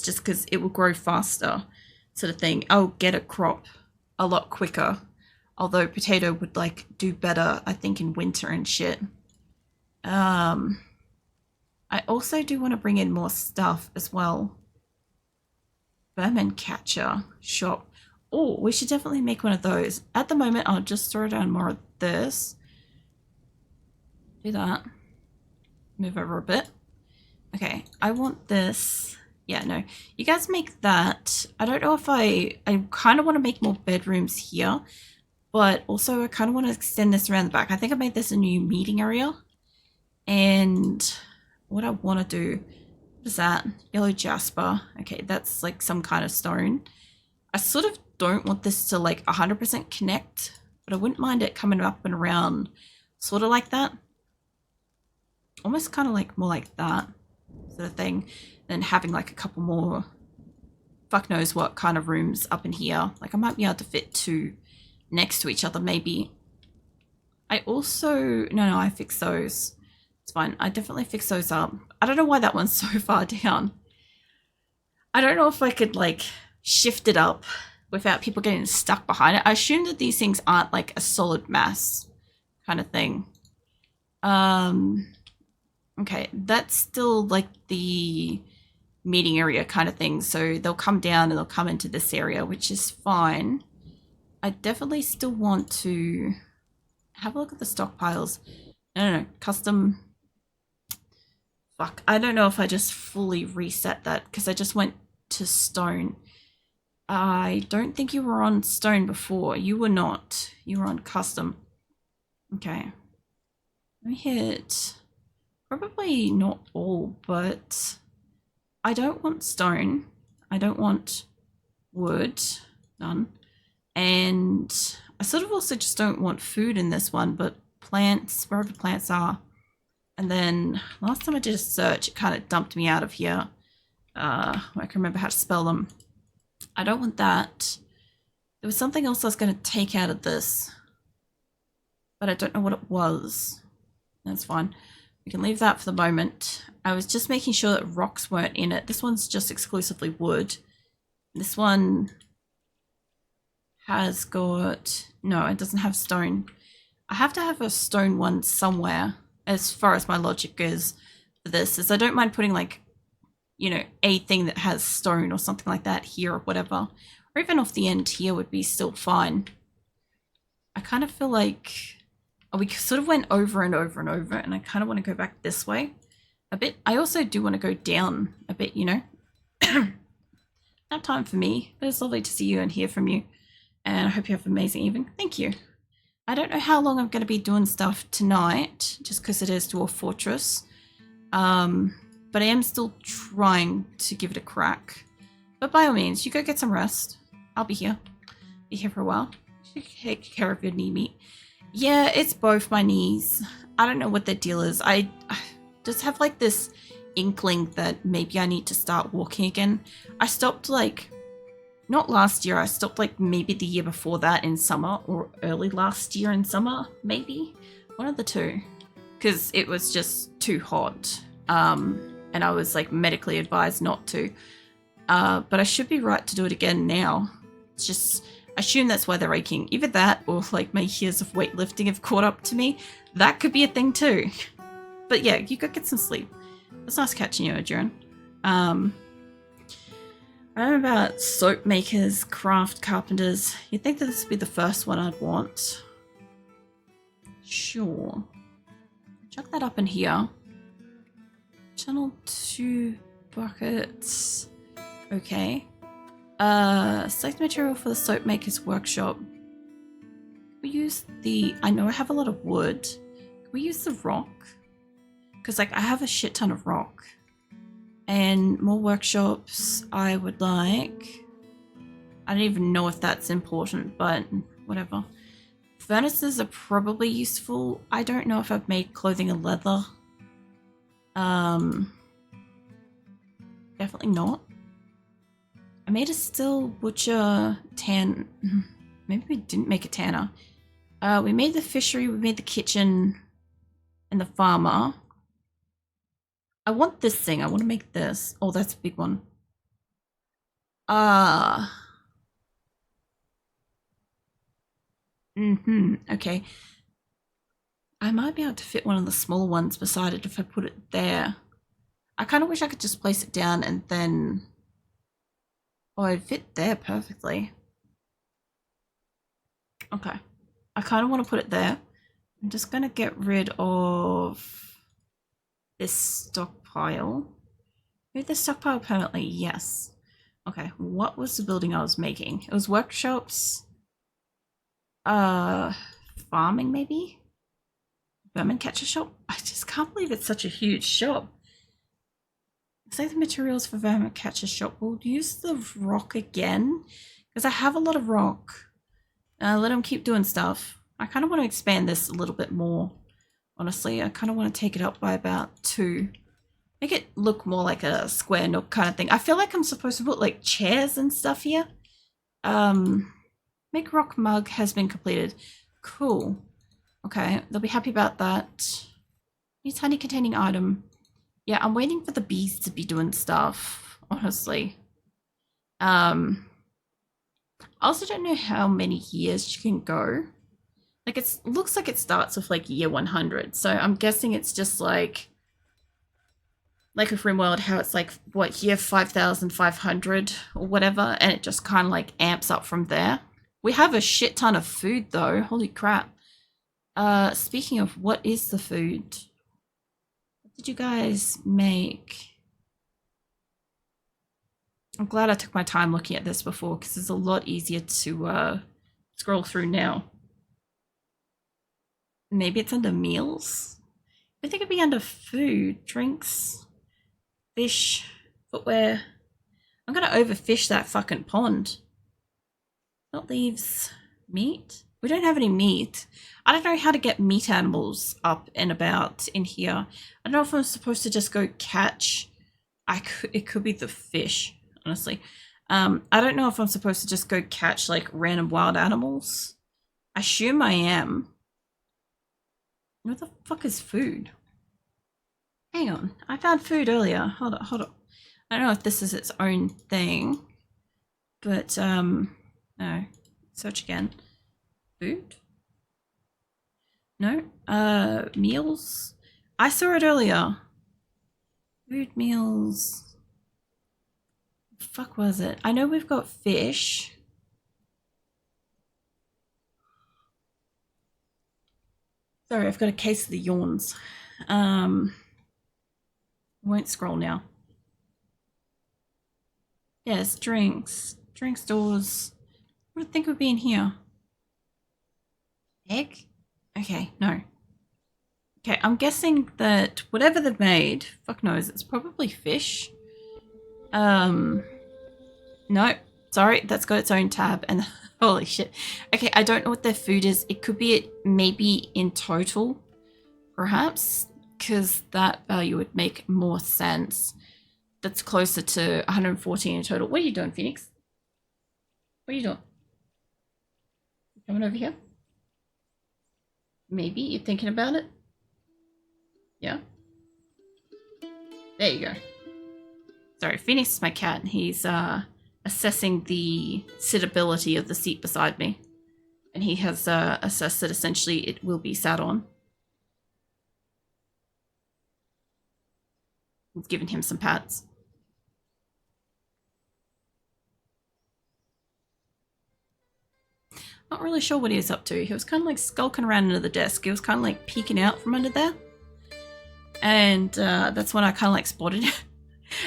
just because it will grow faster, sort of thing. I'll get a crop a lot quicker. Although potato would like do better, I think, in winter and shit. I also do want to bring in more stuff as well. Vermin catcher shop. Oh, we should definitely make one of those. At the moment, I'll just throw down more of this. Do that. Move over a bit. Okay, I want this. Yeah, no. You guys make that. I don't know if I kind of want to make more bedrooms here, but also I kind of want to extend this around the back. I think I made this a new meeting area. And what I want to do is that yellow jasper. Okay, that's like some kind of stone. I sort of don't want this to like 100% connect, but I wouldn't mind it coming up and around sort of like that. Almost kind of like more like that sort of thing. Then having like a couple more fuck knows what kind of rooms up in here. Like I might be able to fit two next to each other maybe. I also, no, I fixed those. It's fine. I definitely fix those up. I don't know why that one's so far down. I don't know if I could like shift it up without people getting stuck behind it. I assume that these things aren't like a solid mass kind of thing. Okay, that's still like the meeting area kind of thing. So they'll come down and they'll come into this area, which is fine. I definitely still want to have a look at the stockpiles. I don't know, custom. Fuck, I don't know if I just fully reset that because I just went to stone. I don't think you were on stone before. You were not. You were on custom. Okay. Let me hit probably not all, but I don't want stone. I don't want wood. None. And I sort of also just don't want food in this one, but plants, wherever plants are. And then last time I did a search, it kind of dumped me out of here. I can remember how to spell them. I don't want that. There was something else I was going to take out of this, but I don't know what it was. That's fine. We can leave that for the moment. I was just making sure that rocks weren't in it. This one's just exclusively wood. This one has got... No, it doesn't have stone. I have to have a stone one somewhere, as far as my logic is for this, is I don't mind putting like, you know, a thing that has stone or something like that here or whatever. Or even off the end here would be still fine. I kind of feel like we sort of went over and over and over, and I kind of want to go back this way a bit. I also do want to go down a bit, you know. Not time for me, but it's lovely to see you and hear from you. And I hope you have an amazing evening. Thank you. I don't know how long I'm going to be doing stuff tonight, just because it is Dwarf Fortress. But I am still trying to give it a crack. But by all means, you go get some rest. I'll be here. Be here for a while. Take care of your knee meat. Yeah, it's both my knees. I don't know what the deal is. I just have like this inkling that maybe I need to start walking again. I stopped like... Not last year, I stopped like maybe the year before that in summer, or early last year in summer, maybe. One of the two. Because it was just too hot. And I was like medically advised not to. But I should be right to do it again now. It's just, I assume that's why they're aching. Either that, or like my years of weightlifting have caught up to me. That could be a thing too. But yeah, you go get some sleep. It's nice catching you, Adrian. I don't know about soap makers, craft carpenters. You'd think that this would be the first one I'd want. Sure. Chuck that up in here. Channel 2 buckets. Okay. Select material for the soap maker's workshop. Can we use the... I know I have a lot of wood. Can we use the rock? Because like I have a shit ton of rock. And more workshops I would like. I don't even know if that's important, but whatever. Furnaces are probably useful. I don't know if I've made clothing and leather. Definitely not. I made a steel butcher tan. Maybe we didn't make a tanner. We made the fishery, we made the kitchen, and the farmer. I want this thing. I want to make this. Oh, that's a big one. Uh, okay. I might be able to fit one of the smaller ones beside it if I put it there. I kind of wish I could just place it down and then... Oh, it'd fit there perfectly. Okay. I kind of want to put it there. I'm just going to get rid of this stockpile. Move the stockpile permanently, yes. Okay, what was the building I was making? It was workshops. Farming maybe? Vermin catcher shop? I just can't believe it's such a huge shop. Say the materials for vermin catcher shop. We'll use the rock again because I have a lot of rock. Let them keep doing stuff. I kind of want to expand this a little bit more. Honestly, I kind of want to take it up by about 2. Make it look more like a square nook kind of thing. I feel like I'm supposed to put like chairs and stuff here. Make rock mug has been completed. Cool. Okay, they'll be happy about that. Use honey containing item. Yeah, I'm waiting for the bees to be doing stuff, honestly. I also don't know how many years you can go. Like, it looks like it starts with like year 100. So I'm guessing it's just like with RimWorld, how it's like, what, year 5,500 or whatever, and it just kind of like amps up from there. We have a shit ton of food though. Holy crap. Speaking of, what is the food? What did you guys make? I'm glad I took my time looking at this before because it's a lot easier to scroll through now. Maybe it's under meals? I think it'd be under food, drinks, fish, footwear. I'm gonna overfish that fucking pond. That leaves meat. We don't have any meat. I don't know how to get meat animals up and about in here. I don't know if I'm supposed to just go catch. It could be the fish, honestly. I don't know if I'm supposed to just go catch like random wild animals. I assume I am. What the fuck is food? Hang on, I found food earlier. Hold on. I don't know if this is its own thing, but no. Search again. Food? No. Meals? I saw it earlier. Food, meals. The fuck was it? I know we've got fish. Sorry, I've got a case of the yawns. I won't scroll now. Yes, drinks. Drink stores. What do you think would be in here? Egg? Okay, no. Okay, I'm guessing that whatever they've made, fuck knows, it's probably fish. No, sorry, that's got its own tab and holy shit. Okay, I don't know what their food is. It could be maybe in total, perhaps, because that value would make more sense. That's closer to 114 in total. What are you doing, Phoenix? What are you doing? Coming over here? Maybe you're thinking about it? Yeah? There you go. Sorry, Phoenix is my cat. He's assessing the sittability of the seat beside me. And he has assessed that essentially it will be sat on. We've given him some pats. Not really sure what he was up to. He was kind of like skulking around under the desk. He was kind of like peeking out from under there. And that's when I kind of like spotted it.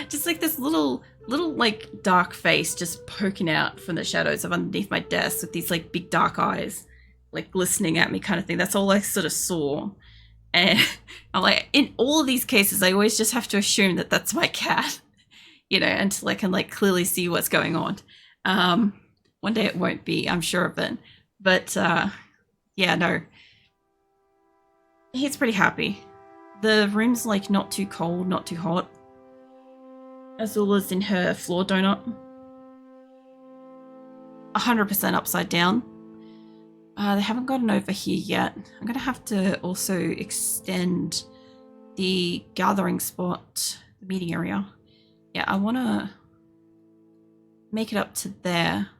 Just like this little like dark face just poking out from the shadows of underneath my desk with these like big dark eyes like glistening at me kind of thing. That's all I sort of saw. And I'm like, in all of these cases, I always just have to assume that that's my cat, you know, until I can like clearly see what's going on. One day it won't be, I'm sure of it. But yeah, no. He's pretty happy. The room's like not too cold, not too hot. Azula's in her floor donut. 100% upside down. They haven't gotten over here yet. I'm going to have to also extend the gathering spot, the meeting area. Yeah, I want to make it up to there.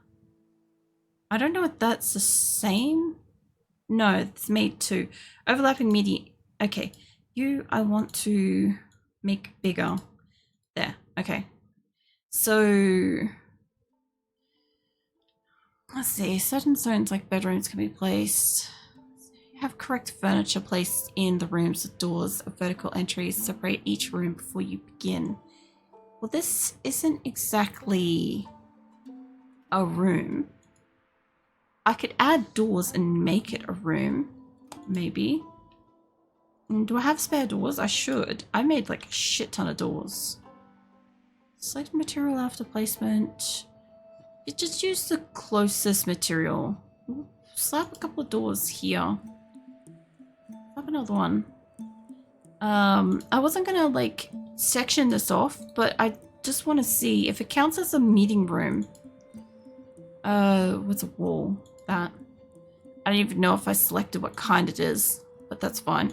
I don't know if that's the same. No, it's made to overlapping media. Okay, I want to make bigger. There. Okay. So let's see. Certain zones like bedrooms can be placed. Have correct furniture placed in the rooms with doors of vertical entries. Separate each room before you begin. Well, this isn't exactly a room. I could add doors and make it a room, maybe. Do I have spare doors? I should. I made like a shit ton of doors. Select material after placement. You just use the closest material. Slap a couple of doors here. Slap another one. I wasn't gonna like section this off, but I just want to see if it counts as a meeting room. What's a wall? That. I don't even know if I selected what kind it is, but that's fine.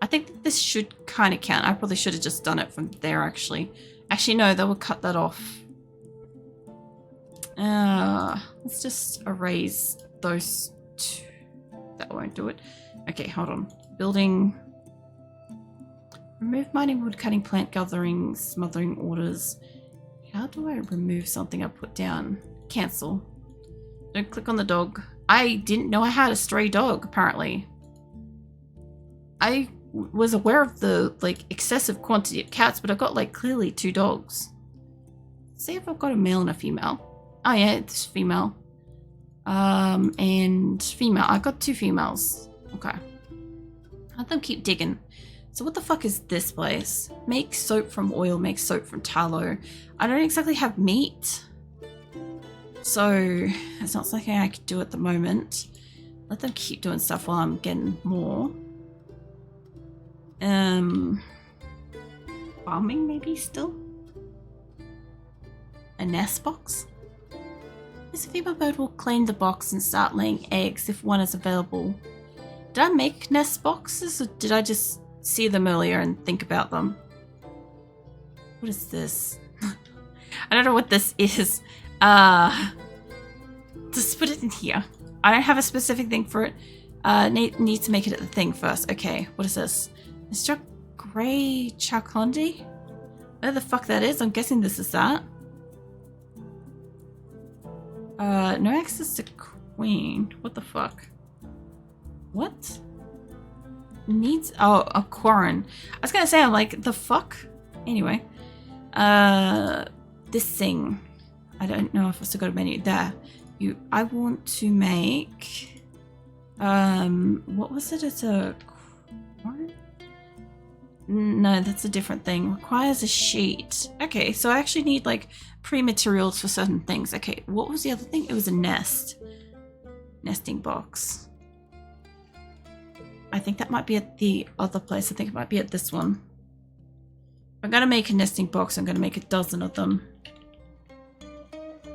I think that this should kind of count. I probably should have just done it from there, actually. Actually, no, they will cut that off. Let's just erase those two. That won't do it. Okay, hold on. Building. Remove mining, wood cutting, plant gathering, smothering orders. How do I remove something I put down? Cancel. Don't click on the dog. I didn't know I had a stray dog, apparently. I was aware of the, like, excessive quantity of cats, but I've got, like, clearly 2 dogs. Let's see if I've got a male and a female. Oh, yeah, it's female. And female. I got 2 females. Okay. Let them keep digging. So what the fuck is this place? Make soap from oil, make soap from tallow. I don't exactly have meat. So it's not something I could do at the moment. Let them keep doing stuff while I'm getting more. Farming maybe still? A nest box? This female bird will clean the box and start laying eggs if one is available. Did I make nest boxes or did I just see them earlier and think about them? What is this? I don't know what this is. Just put it in here. I don't have a specific thing for it. Need to make it at the thing first. Okay, what is this? Mr. Grey Chakondi? Where the fuck that is? I'm guessing this is that. No access to queen. What the fuck? What? Needs a Quarren. I was gonna say, I'm like, the fuck? Anyway. This thing. I don't know if I still got a menu. There. I want to make what was it? It's a Quarren? No, that's a different thing. Requires a sheet. Okay, so I actually need like pre-materials for certain things. Okay, what was the other thing? It was a nest. Nesting box. I think that might be at the other place. I think it might be at this one. I'm gonna make a nesting box. I'm gonna make a dozen of them.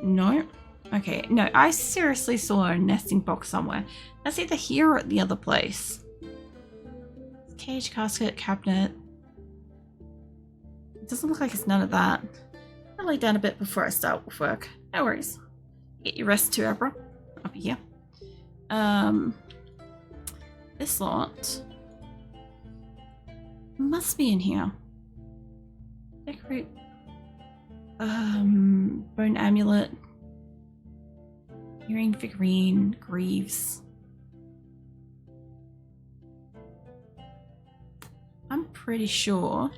No? Okay, no, I seriously saw a nesting box somewhere. That's either here or at the other place. Cage, casket, cabinet. It doesn't look like it's none of that. I'll lay down a bit before I start with work. No worries. Get your rest too, Abra. I'll be here. This lot must be in here. Decorate. Bone amulet. Earring figurine. Greaves. I'm pretty sure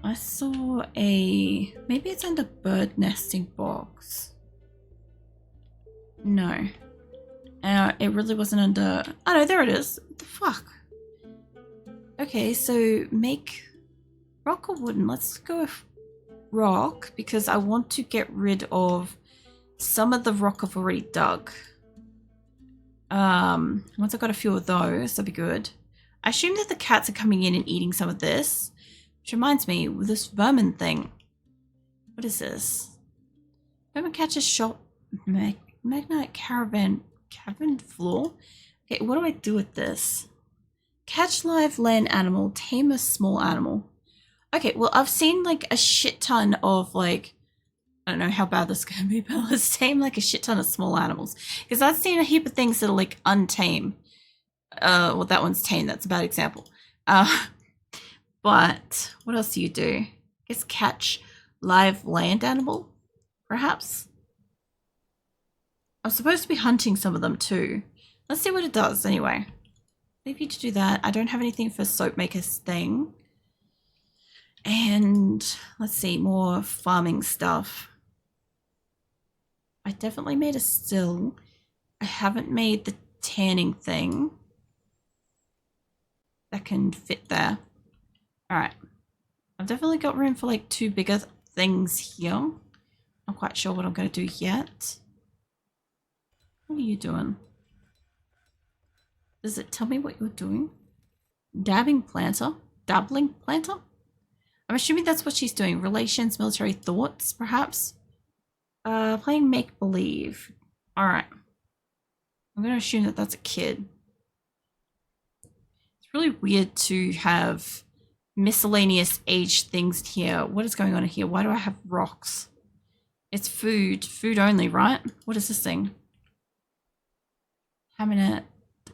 I saw maybe it's under bird nesting box. No. It really wasn't under... Oh no, there it is. What the fuck? Okay, so make rock or wooden. Let's go with rock because I want to get rid of some of the rock I've already dug. Once I've got a few of those, that'll be good. I assume that the cats are coming in and eating some of this. Which reminds me, with this vermin thing. What is this? Vermin catches shop... Magnite caravan floor? Okay, what do I do with this? Catch live land animal, tame a small animal. Okay, well, I've seen like a shit ton of like I don't know how bad this is going to be, but let's tame like a shit ton of small animals. Because I've seen a heap of things that are like untame. Well, that one's tame. That's a bad example. But what else do you do? I guess catch live land animal, perhaps? I'm supposed to be hunting some of them too. Let's see what it does anyway. Leave you to do that. I don't have anything for soap maker's thing. And let's see, more farming stuff. I definitely made a still. I haven't made the tanning thing. That can fit there. Alright. I've definitely got room for like 2 bigger things here. Not quite sure what I'm going to do yet. What are you doing? Does it tell me what you're doing? Dabbling planter? I'm assuming that's what she's doing. Relations, military thoughts, perhaps? Playing make-believe. Alright. I'm going to assume that that's a kid. It's really weird to have miscellaneous age things here. What is going on here? Why do I have rocks? It's food. Food only, right? What is this thing? Hammonet.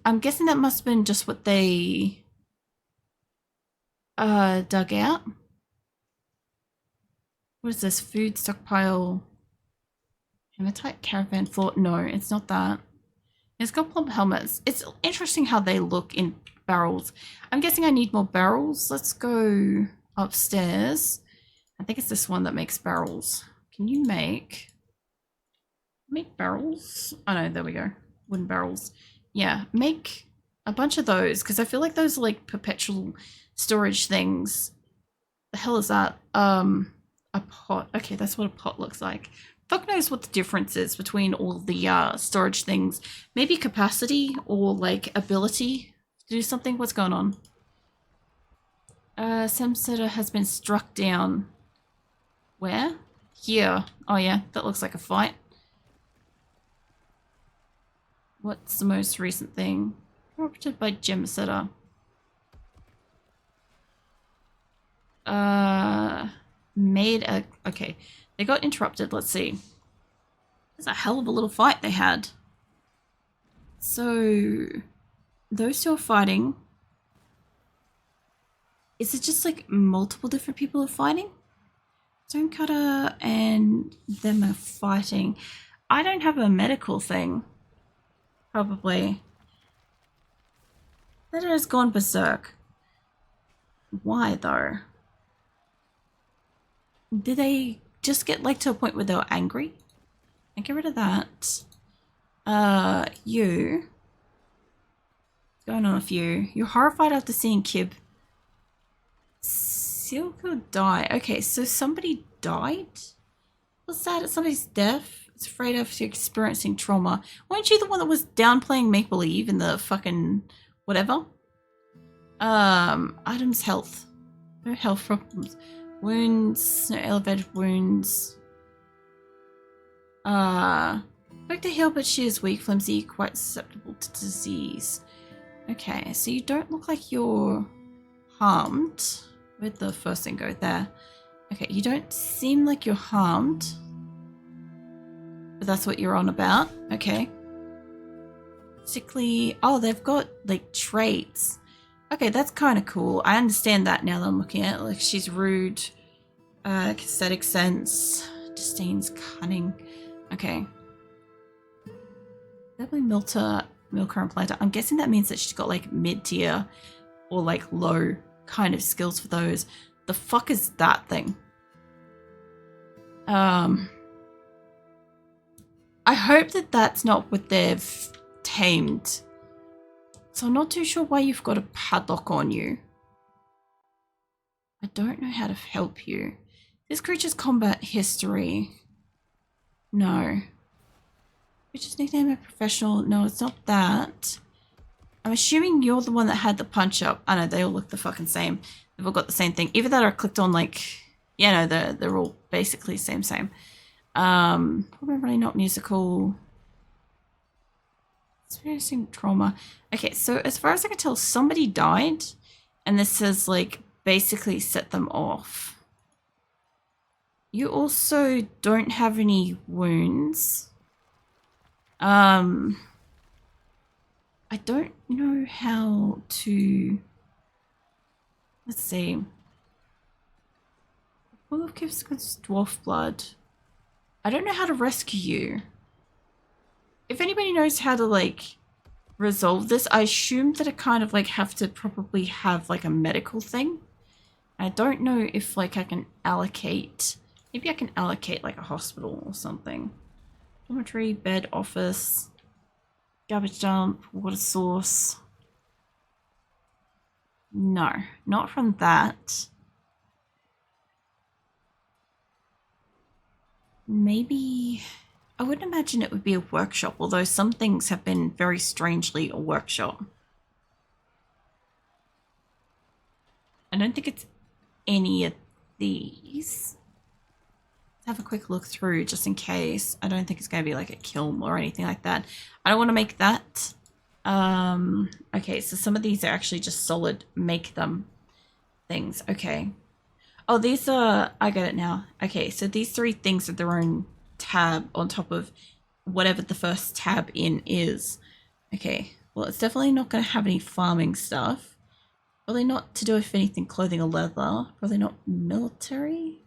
I'm guessing that must have been just what they dug out. What is this? Food stockpile. Hematite caravan floor. No, it's not that. It's got plump helmets. It's interesting how they look in barrels. I'm guessing I need more barrels. Let's go upstairs. I think it's this one that makes barrels. Can you make barrels? Oh no, there we go. Wooden barrels. Yeah, make a bunch of those because I feel like those are like perpetual storage things. The hell is that? A pot. Okay, that's what a pot looks like. Fuck knows what the difference is between all the storage things. Maybe capacity or like ability to do something. What's going on? Semsetter has been struck down. Where? Here. Oh yeah, that looks like a fight. What's the most recent thing? Corrupted by Gemsetter. Made a... Okay. They got interrupted. Let's see. It's a hell of a little fight they had. So... Those two are fighting. Is it just like multiple different people are fighting? Stonecutter and them are fighting. I don't have a medical thing. Probably. That has gone berserk. Why though? Did they just get like to a point where they were angry? And get rid of that. You. What's going on with you? You're horrified after seeing Kib. Silco die. Okay, so somebody died? What's that? It's somebody's death? It's afraid after experiencing trauma. Weren't you the one that was downplaying make-believe in the fucking whatever? Items health. No health problems. Wounds, no elevated wounds. Quick to heal, but she is weak, flimsy, quite susceptible to disease. Okay, so you don't look like you're harmed. Where'd the first thing go? There. Okay, you don't seem like you're harmed. But that's what you're on about. Okay. Sickly. Oh, they've got like traits. Okay, that's kind of cool. I understand that now that I'm looking at it. Like, she's rude, aesthetic sense, disdains cunning. Okay. Definitely milker and planter. I'm guessing that means that she's got like mid-tier or like low kind of skills for those. The fuck is that thing? I hope that that's not what they've tamed. So I'm not too sure why you've got a padlock on you. I don't know how to help you. This creature's combat history. No. Creature's nickname a professional. No, it's not that. I'm assuming you're the one that had the punch up. I know, they all look the fucking same. They've all got the same thing. Either that or I clicked on like, yeah, no, they're all basically same. Probably not musical. Experiencing trauma. Okay, so as far as I can tell, somebody died, and this says like basically set them off. You also don't have any wounds. I don't know how to... Let's see. Full of gifts against dwarf blood. I don't know how to rescue you. If anybody knows how to, like, resolve this, I assume that I kind of, like, have to probably have, like, a medical thing. I don't know if, like, I can allocate... Maybe I can allocate, like, a hospital or something. Dormitory, bed, office, garbage dump, water source. No, not from that. Maybe... I wouldn't imagine it would be a workshop, although some things have been very strangely a workshop. I don't think it's any of these. Let's have a quick look through just in case. I don't think it's going to be like a kiln or anything like that. I don't want to make that. Okay, so some of these are actually just solid make them things. Okay. Oh, these are... I get it now. Okay, so these three things are their own tab on top of whatever the first tab in is. Okay, well, it's definitely not going to have any farming stuff. Probably not to do with anything clothing or leather. Probably not military.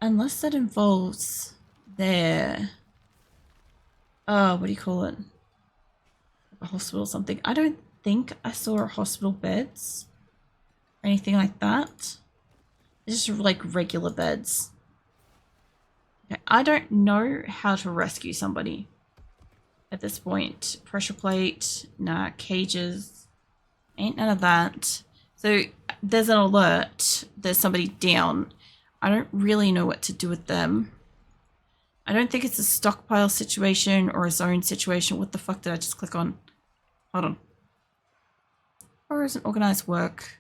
Unless that involves their... what do you call it? A hospital or something. I don't think I saw hospital beds or anything like that. It's just like regular beds. Okay, I don't know how to rescue somebody at this point. Pressure plate, nah, cages, ain't none of that. So there's an alert, there's somebody down. I don't really know what to do with them. I don't think it's a stockpile situation or a zone situation. What the fuck did I just click on? Hold on. Boroughs and organized work.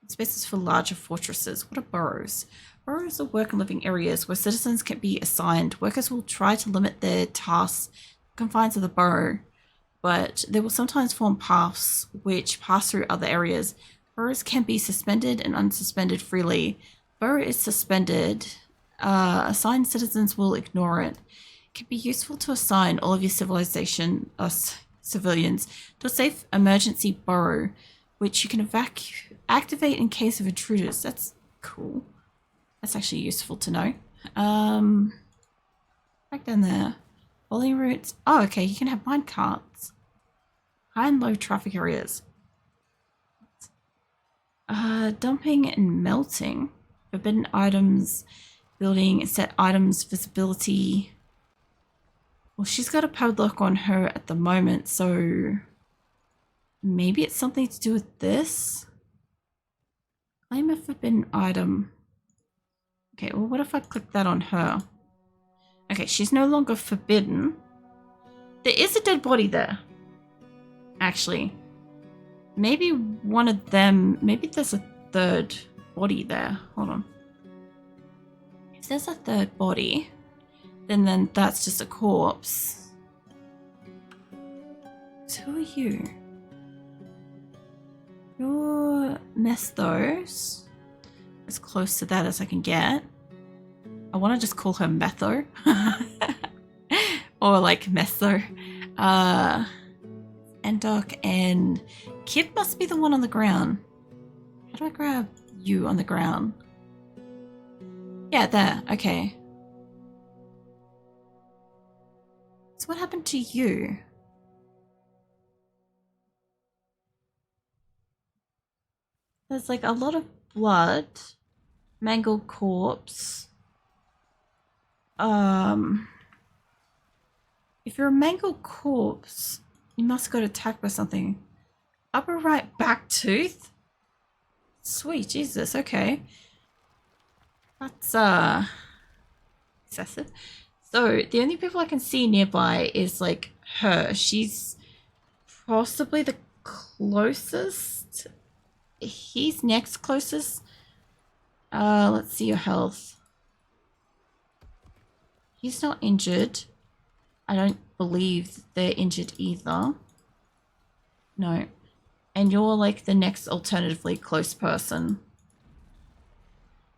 Spaces for larger fortresses. What are boroughs? Boroughs are work and living areas where citizens can be assigned. Workers will try to limit their tasks to the confines of the borough, but they will sometimes form paths which pass through other areas. Boroughs can be suspended and unsuspended freely. Borough is suspended. Assigned citizens will ignore it. It can be useful to assign all of your civilians to a safe emergency borough, which you can activate in case of intruders. That's cool. That's actually useful to know. Back down there. Bowling routes. Oh, okay, you can have mine carts. High and low traffic areas. Dumping and melting. Forbidden items. Building set items visibility. Well, she's got a padlock on her at the moment, so maybe it's something to do with this. Claim a forbidden item. Okay, well, what if I click that on her? Okay, she's no longer forbidden. There is a dead body there. Actually. Maybe one of them... Maybe there's a third body there. Hold on. If there's a third body, then that's just a corpse. So who are you? You're Methos. As close to that as I can get. I want to just call her Metho. Or like Metho. Endok and Kid must be the one on the ground. How do I grab you on the ground? Yeah, there. Okay. So what happened to you? There's like a lot of blood. Mangled corpse. If you're a mangled corpse, you must got attacked by something. Upper right back tooth? Sweet Jesus, okay. That's excessive. So the only people I can see nearby is like her. She's possibly the closest. He's next closest. Let's see your health. He's not injured. I don't believe they're injured either. No. And you're like the next alternatively close person.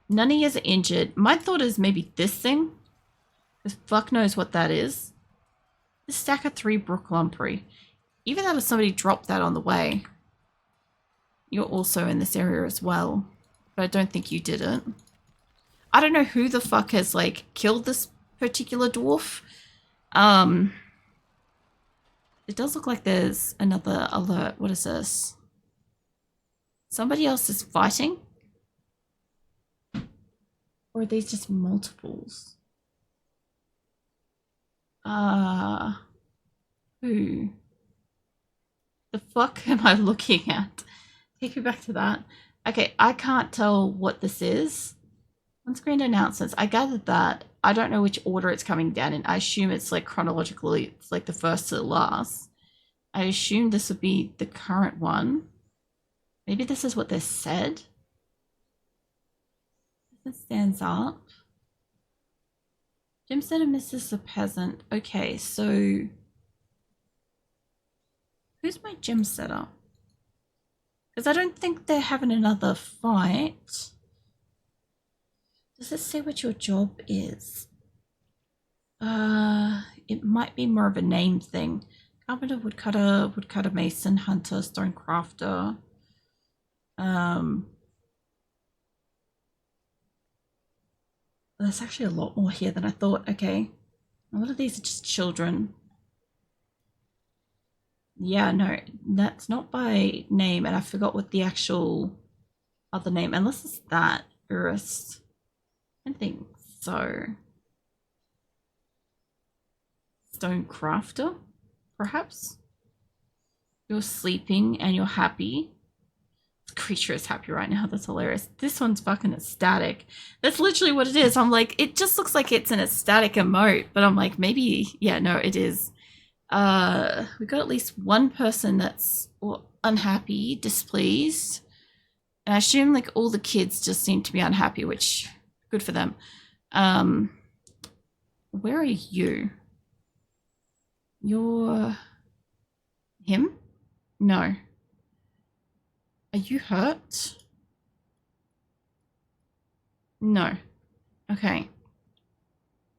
None of you are injured. My thought is maybe this thing. Because fuck knows what that is. The stack of 3 brook lamprey. Even though somebody dropped that on the way. You're also in this area as well. But I don't think you did it. I don't know who the fuck has, like, killed this particular dwarf. It does look like there's another alert. What is this? Somebody else is fighting? Or are these just multiples? Who? The fuck am I looking at? Take me back to that. Okay, I can't tell what this is. On-screen announcements. I gathered that. I don't know which order it's coming down in. I assume it's like chronologically, it's like the first to the last. I assume this would be the current one. Maybe this is what they said. It stands up. Jim said and Mrs. the Peasant. Okay, so who's my gym setter? Because I don't think they're having another fight. Does it say what your job is? It might be more of a name thing. Carpenter, woodcutter, mason, hunter, stone crafter. There's actually a lot more here than I thought. Okay. A lot of these are just children. Yeah, no, that's not by name, and I forgot what the actual other name, unless it's that, Urist. I don't think so. Stone crafter, perhaps? You're sleeping and you're happy. The creature is happy right now. That's hilarious. This one's fucking ecstatic. That's literally what it is. I'm like, it just looks like it's an ecstatic emote, but I'm like, maybe, yeah, no, it is. We got at least one person that's unhappy, displeased. And I assume like all the kids just seem to be unhappy, which good for them. Where are you? You're him? No. Are you hurt? No. Okay.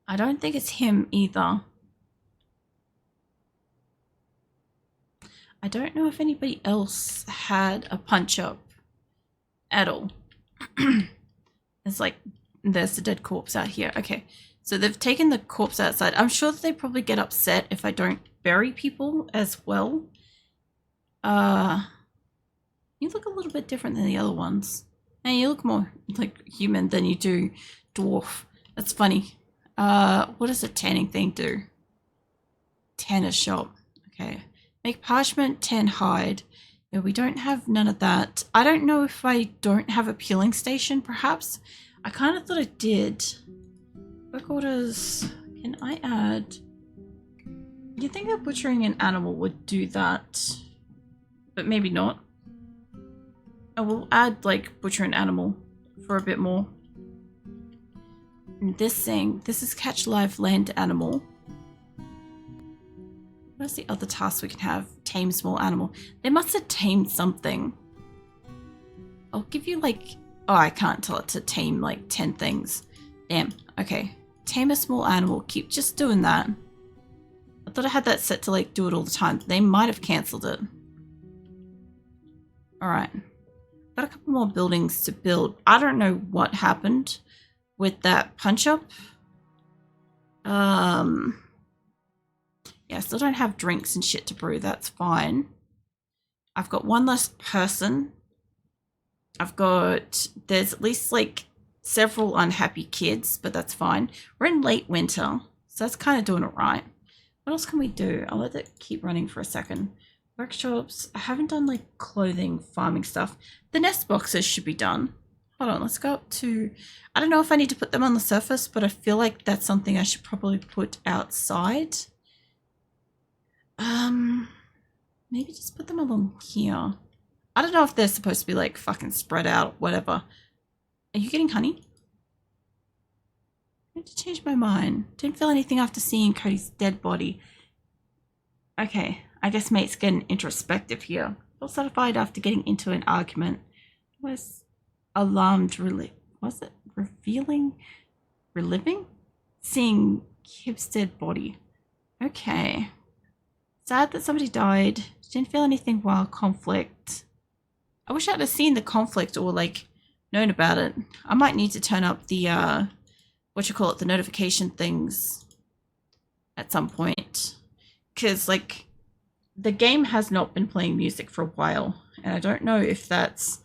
I don't think it's him either. I don't know if anybody else had a punch up at all. It's like, there's the dead corpse out here. Okay, so they've taken the corpse outside. I'm sure that they probably get upset if I don't bury people as well. You look a little bit different than the other ones. And you look more like human than you do dwarf. That's funny. What does a tanning thing do? Tanner shop. Okay. Make parchment, tan hide. Yeah, we don't have none of that. I don't know if I don't have a peeling station, perhaps. I kind of thought I did. Work orders. Can I add? You think that butchering an animal would do that? But maybe not. I will add like butcher an animal for a bit more. And this thing, this is catch live land animal. What's the other task we can have? Tame small animal. They must have tamed something. I'll give you like, oh, I can't tell it to tame like 10 things. Damn. Okay. Tame a small animal. Keep just doing that. I thought I had that set to like do it all the time. They might have cancelled it. Alright. Got a couple more buildings to build. I don't know what happened with that punch up. Yeah, I still don't have drinks and shit to brew. That's fine. I've got one less person. There's at least like several unhappy kids, but that's fine. We're in late winter, so that's kind of doing it right. What else can we do? I'll let it keep running for a second. Workshops. I haven't done like clothing, farming stuff. The nest boxes should be done. Hold on, let's go up to, I don't know if I need to put them on the surface, but I feel like that's something I should probably put outside. Maybe just put them along here. I don't know if they're supposed to be like fucking spread out, whatever. Are you getting honey? I need to change my mind. Didn't feel anything after seeing Cody's dead body. Okay, I guess mate's getting introspective here. Felt satisfied after getting into an argument. Was alarmed really. was it? Revealing, reliving? Seeing Kib's dead body. Okay. Sad that somebody died. Didn't feel anything while conflict. I wish I'd have seen the conflict or like known about it. I might need to turn up the the notification things at some point. Because like the game has not been playing music for a while, and I don't know if that's